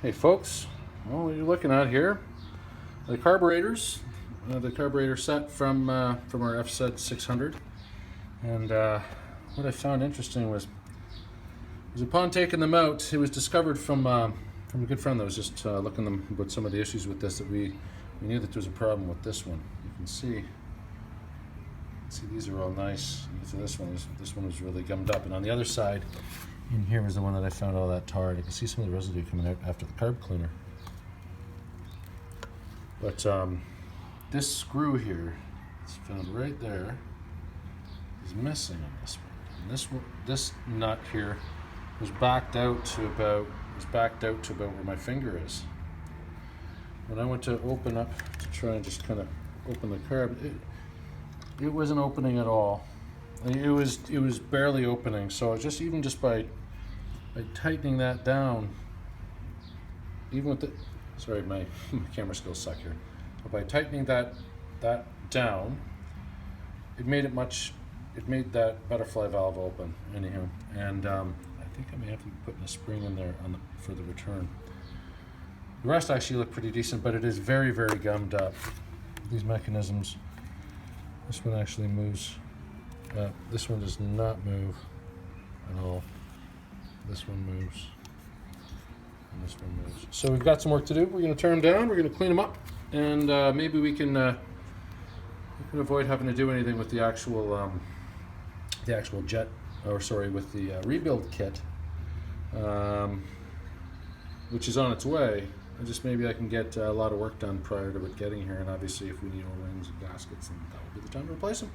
Hey folks, well, what you're looking at here, the carburetors, the carburetor set from our FZ600, and what I found interesting was upon taking them out, it was discovered from a good friend that was just looking them about some of the issues with this, that we knew that there was a problem with this one. You can see these are all nice. So this one was really gummed up, and on the other side in here was the one that I found all that tarred. You can see some of the residue coming out after the carb cleaner. But this screw here, it's found right there, is missing on this one. And this nut here was backed out to about where my finger is. When I went to open up to try and just kind of open the carb, it wasn't opening at all. It was barely opening. So even just by tightening that down, even with the, sorry, my camera skills suck here. But by tightening that down, it made that butterfly valve open anyhow. And I think I may have to be putting a spring in there for the return. The rest actually look pretty decent, but it is very, very gummed up. These mechanisms. This one actually moves. This one does not move at all. This one moves. And this one moves. So we've got some work to do. We're going to turn them down. We're going to clean them up, and maybe we can avoid having to do anything with the actual jet, or sorry, with the rebuild kit, which is on its way. Maybe I can get a lot of work done prior to it getting here, and obviously if we need O-rings and gaskets, then that will be the time to replace them.